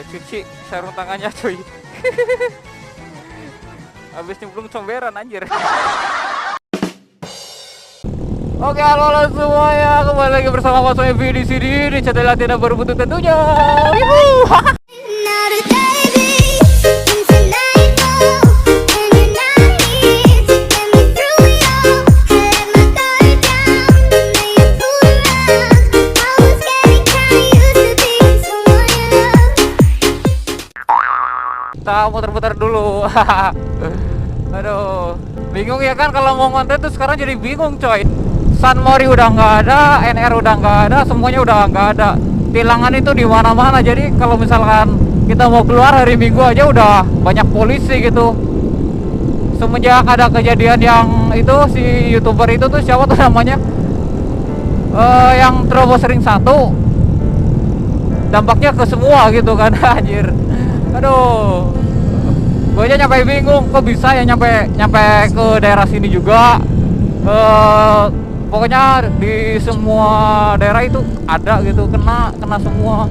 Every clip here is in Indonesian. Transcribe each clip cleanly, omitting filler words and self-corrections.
cuci sarung tangannya cuy. Habis nyemplung comberan anjir. Oke, halo semuanya, kembali lagi bersama Mas Evi di sini di channel Latina Berbentuk tentunya. Kita muter-muter dulu. Aduh, bingung ya kan kalau mau konten tuh sekarang jadi bingung coy. San Mori udah nggak ada, NR udah nggak ada, semuanya udah nggak ada. Tilangan itu di mana-mana. Jadi kalau misalkan kita mau keluar hari Minggu aja udah banyak polisi gitu. Semenjak ada kejadian yang itu si YouTuber itu tuh siapa tuh namanya? Yang terobos ring 1. Dampaknya ke semua gitu kan anjir. Aduh. Gue aja nyampe bingung kok bisa ya nyampe ke daerah sini juga. Pokoknya di semua daerah itu ada gitu, kena semua.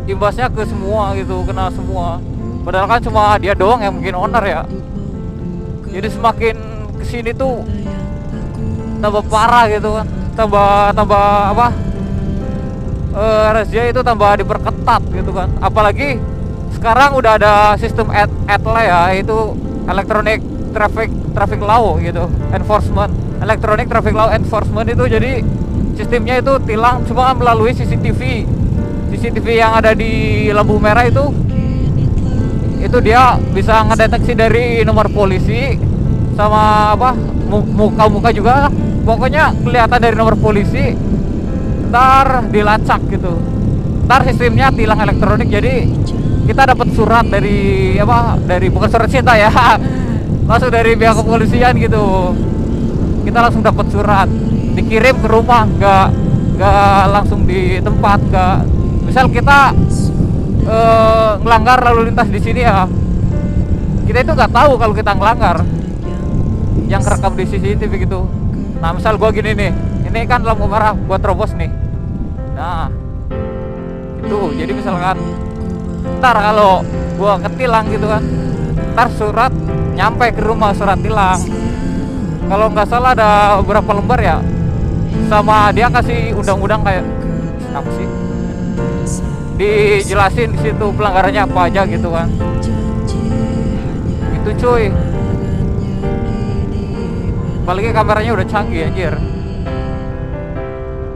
Imbasnya ke semua gitu, kena semua. Padahal kan cuma dia doang yang mungkin owner ya. Jadi semakin kesini tuh tambah parah gitu kan, tambah apa? Razia itu tambah diperketat gitu kan. Apalagi sekarang udah ada sistem ETLA ya, itu electronic traffic law gitu, enforcement, electronic traffic law enforcement itu. Jadi sistemnya itu tilang cuma melalui CCTV yang ada di lampu merah itu dia bisa ngedeteksi dari nomor polisi sama apa muka juga, pokoknya kelihatan dari nomor polisi, ntar dilacak gitu, ntar sistemnya tilang elektronik. Jadi kita dapat surat dari bukan surat cinta ya, langsung dari pihak kepolisian gitu. Kita langsung dapat surat, dikirim ke rumah, nggak langsung di tempat. Nggak, misal kita ngelanggar lalu lintas di sini ya, kita itu nggak tahu kalau kita ngelanggar, yang kerekam di CCTV gitu. Nah misal gua gini nih, ini kan lampu merah buat terobos nih, nah itu jadi misalkan ntar kalau gua ketilang gitu kan, ntar surat nyampe ke rumah, surat tilang. Kalau nggak salah ada berapa lembar ya, sama dia kasih undang-undang kayak apa sih, dijelasin di situ pelanggarannya apa aja gitu kan. Itu cuy, apalagi kameranya udah canggih anjir,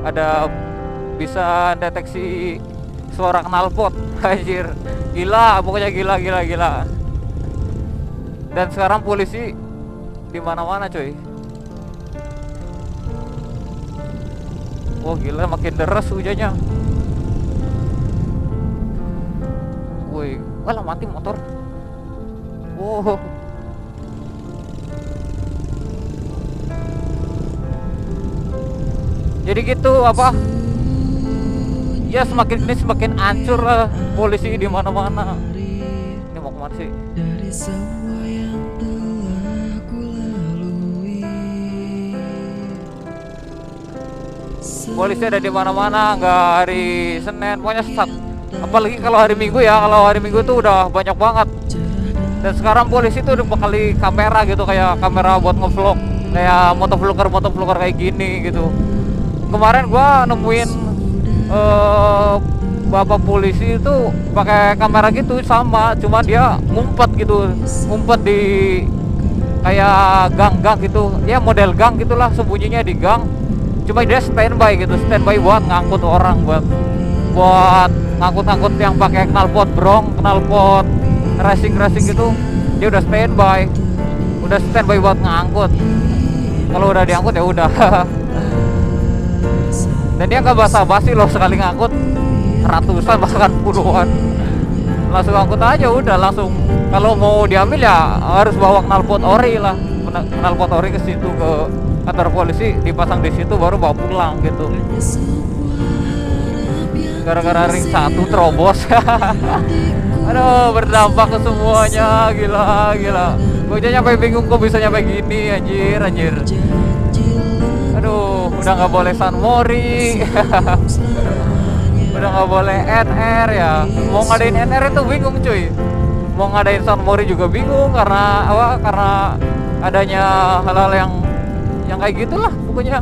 ada bisa deteksi suara knalpot anjir. Gila, pokoknya gila. Dan sekarang polisi di mana-mana coy. Oh gila, makin deras hujannya. Woi, walah mati motor. Wow. Jadi gitu apa? Ya semakin hancur lah polisi di mana-mana. Ini mau kemana sih? Polisi ada di mana-mana, nggak hari Senin, pokoknya apalagi kalau hari Minggu ya. Kalau hari Minggu tuh udah banyak banget. Dan sekarang polisi tuh udah bekali kamera gitu, kayak kamera buat ngevlog, kayak motovlogger kayak gini gitu. Kemarin gua nemuin bapak polisi itu pakai kamera gitu sama, cuma dia ngumpet di kayak gang-gang gitu ya, model gang gitulah, sembunyinya di gang. Cuma dia standby buat ngangkut orang, buat ngangkut yang pakai knalpot racing gitu. Dia udah standby buat ngangkut. Kalau udah diangkut ya udah. Dan dia nggak basa-basi loh, sekali ngangkut ratusan bahkan puluhan, langsung angkut aja udah langsung. Kalau mau diambil ya harus bawa knalpot ori ke situ, ke kantor polisi, dipasang di situ baru bawa pulang gitu. Gara-gara ring 1 terobos. Aduh, berdampak ke semuanya, gila. Gue aja nyampe bingung kok bisa nyampe gini anjir. Aduh, udah nggak boleh San Mori. udah nggak boleh NR ya. Mau ngadain NR itu bingung cuy, mau ngadain San Mori juga bingung karena apa, karena adanya hal-hal yang kayak gitulah pokoknya.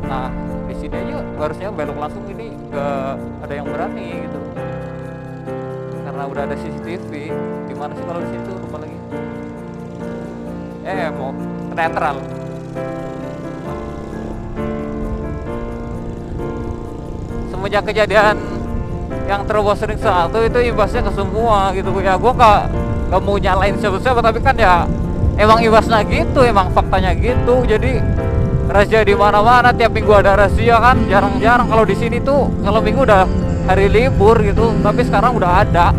Nah di sini aja harusnya belok langsung, ini nggak ada yang berani gitu karena udah ada CCTV. Gimana sih kalau di situ, lupa lagi. Mau ke netral. Semenjak kejadian yang terobos ring 1 itu imbasnya ke semua gitu ya. Gue gak mau nyalain siapa-siapa, tapi kan ya emang imbasnya gitu, emang faktanya gitu. Jadi razia di mana-mana, tiap minggu ada razia kan. Jarang-jarang kalau di sini tuh kalau minggu udah hari libur gitu, tapi sekarang udah ada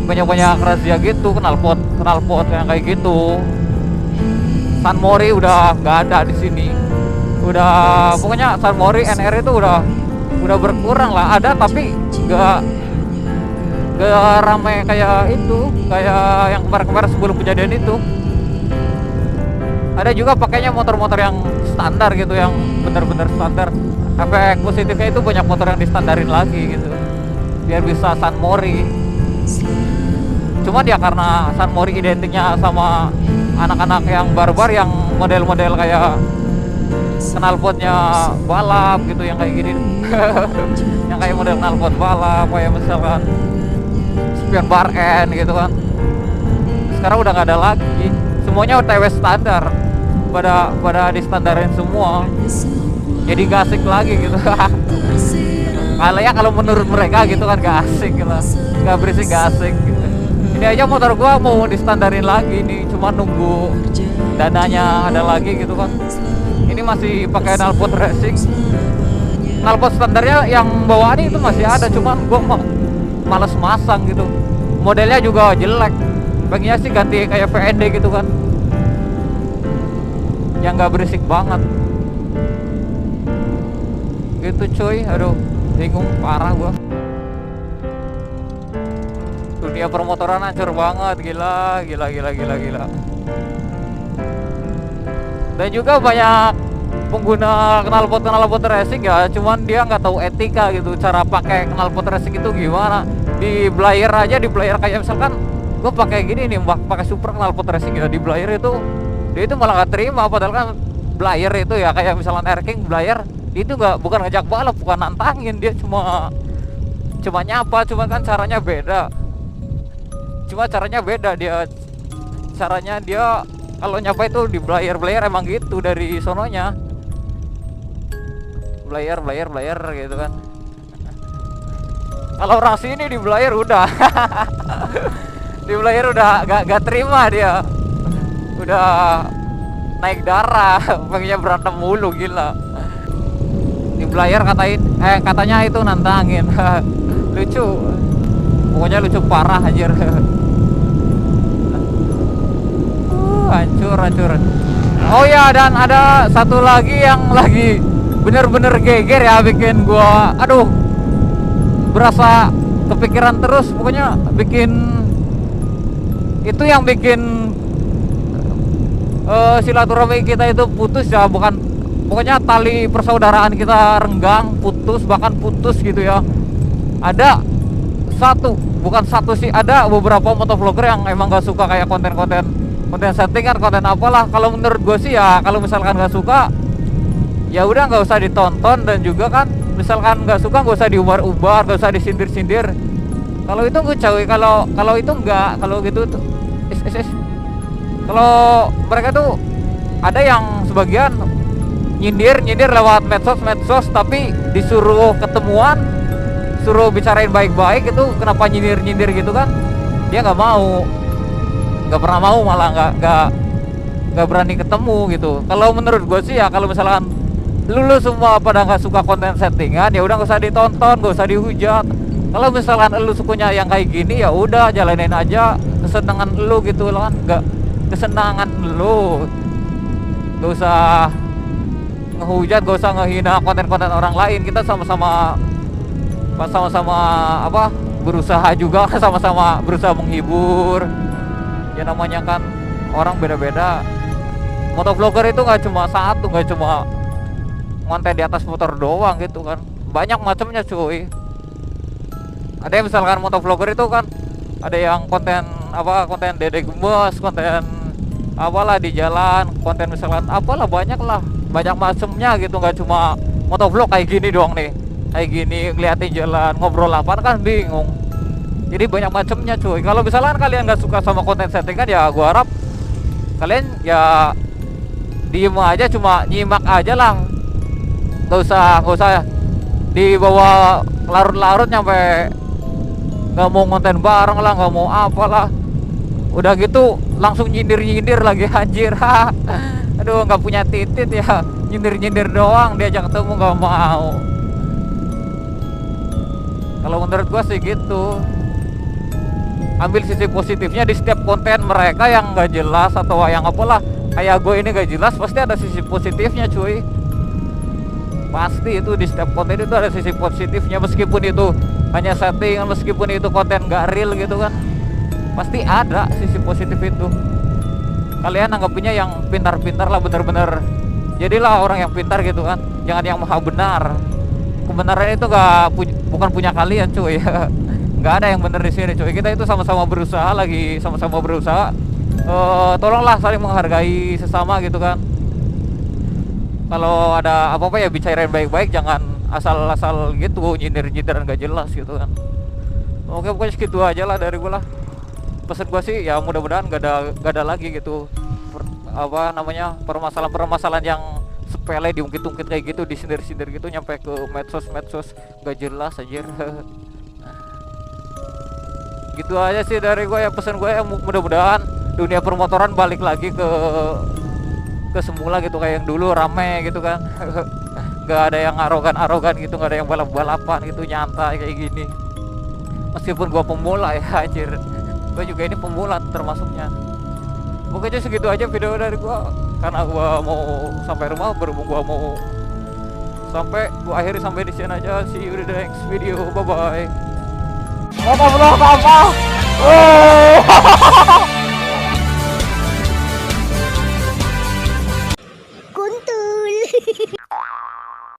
banyak razia gitu, knalpot yang kayak gitu. San Mori udah nggak ada di sini. Udah pokoknya San Mori NR itu udah berkurang lah. Ada tapi nggak ramai kayak itu, kayak yang kemarin sebelum kejadian itu. Ada juga pakainya motor-motor yang standar gitu, yang bener-bener standar. Efek positifnya itu banyak motor yang distandarin lagi gitu biar bisa San Mori. Cuma dia karena San Mori identiknya sama anak-anak yang barbar, yang model-model kayak knalpotnya balap gitu, yang kayak gini. Yang kayak model knalpot balap, kayak misalkan spion bar N gitu kan. Sekarang udah nggak ada lagi, semuanya TW standar, pada distandarin semua. Jadi gak asik lagi gitu. Kalau menurut mereka gitu kan gak asik gitu, gak berisik, gak asik gitu. Ini aja motor gua mau distandarin lagi nih, cuma nunggu dananya ada lagi gitu kan. Ini masih pakai knalpot racing. Knalpot standarnya yang bawaan itu masih ada, cuman gua males masang gitu. Modelnya juga jelek. Pengennya sih ganti kayak VND gitu kan, yang gak berisik banget gitu cuy. Aduh bingung parah gua. Dunia permotoran hancur banget, gila. Dan juga banyak pengguna knalpot racing ya, cuman dia nggak tahu etika gitu, cara pakai knalpot racing itu gimana. Di Blair aja, di Blair kayak misalkan gue pakai gini nih, pakai super knalpot racing gitu, di Blair itu dia itu malah nggak terima, padahal kan Blair itu ya kayak misalkan Air King Blair itu bukan ngajak balap, bukan nantangin, dia cuma nyapa, cuma kan caranya beda. Dia caranya dia kalau nyapa itu di Blair emang gitu dari sononya. Blair gitu kan. Kalau orang sini di Blair udah di Blair udah gak terima dia. Udah naik darah, pengennya berantem mulu, gila. Di Blair katanya itu nantangin. Lucu. Pokoknya lucu parah anjir. Hancur. Oh ya, dan ada satu lagi yang lagi bener-bener geger ya, bikin gua berasa kepikiran terus. Pokoknya itu yang bikin silaturahmi kita itu putus ya, pokoknya tali persaudaraan kita renggang, bahkan putus gitu ya. Ada bukan satu sih, ada beberapa motovlogger yang emang gak suka kayak konten settingan, konten apalah. Kalau menurut gue sih ya, kalau misalkan gak suka ya udah nggak usah ditonton, dan juga kan misalkan nggak suka nggak usah diumbar-umbar, nggak usah disindir-sindir. Kalau itu gue cawi, kalau itu enggak, kalau gitu tuh kalau mereka tuh ada yang sebagian nyindir lewat medsos, tapi disuruh ketemuan, suruh bicarain baik-baik, itu kenapa nyindir gitu kan, dia nggak pernah mau, malah nggak berani ketemu gitu. Kalau menurut gue sih ya, kalau misalkan lu semua pada nggak suka konten settingan, ya udah nggak usah ditonton, nggak usah dihujat. Kalau misalkan lu sukanya yang kayak gini, ya udah jalanin aja kesenangan lu gitu kan, kesenangan lu, nggak usah ngehujat, gak usah ngehina konten-konten orang lain. Kita sama-sama berusaha juga, sama-sama berusaha menghibur. Ya namanya kan orang beda-beda. Motovlogger itu nggak cuma satu, nggak ngonten di atas motor doang gitu kan. Banyak macamnya cuy. Ada yang misalkan motovlogger itu kan, ada yang konten konten dede gemes, konten apalah di jalan, konten misalkan apalah, banyak lah, banyak macamnya gitu. Nggak cuma motovlog kayak gini doang nih, kayak gini ngeliatin jalan ngobrol apa kan bingung. Jadi banyak macamnya cuy. Kalau misalkan kalian nggak suka sama konten settingan, ya gua harap kalian ya diem aja, cuma nyimak aja lah, nggak usah dibawa larut-larut nyampe nggak mau konten bareng lah, nggak mau apalah. Udah gitu langsung nyindir lagi anjir. Aduh, nggak punya titit ya, nyindir doang, diajak ketemu nggak mau. Kalau menurut gua sih gitu. Ambil sisi positifnya di setiap konten mereka yang nggak jelas atau yang apalah, kayak gue ini gak jelas, pasti ada sisi positifnya cuy. Pasti itu di setiap konten itu ada sisi positifnya, meskipun itu hanya settingan, meskipun itu konten gak real gitu kan, pasti ada sisi positif itu. Kalian anggapnya yang pintar-pintar lah, bener-bener jadilah orang yang pintar gitu kan, jangan yang maha benar. Kebenaran itu bukan punya kalian cuy. Nggak ada yang bener di sini cuy. Kita itu sama-sama berusaha, tolonglah saling menghargai sesama gitu kan. Kalau ada apa-apa ya bicarain baik-baik, jangan asal-asal gitu nyindir-nyindir nggak jelas gitu kan. Oke, pokoknya segitu aja lah dari gue lah. Pesan gue sih ya mudah-mudahan gak ada lagi gitu permasalahan-permasalahan yang sepele diungkit-ungkit kayak gitu, disindir-sindir gitu nyampe ke medsos gak jelas aja. Gitu aja sih dari gue ya, pesan gue ya, mudah-mudahan dunia permotoran balik lagi ke semula gitu, kayak yang dulu rame gitu kan. Gak ada yang arogan gitu, gak ada yang balap-balapan gitu, nyantai kayak gini. Meskipun gue pemula ya anjir, gue juga ini pemula termasuknya. Pokoknya segitu aja video dari gue, karena gue mau sampai rumah, berhubung gue mau gue akhiri sampai di sini aja. See you in the next video, bye bye. Motovlog apa?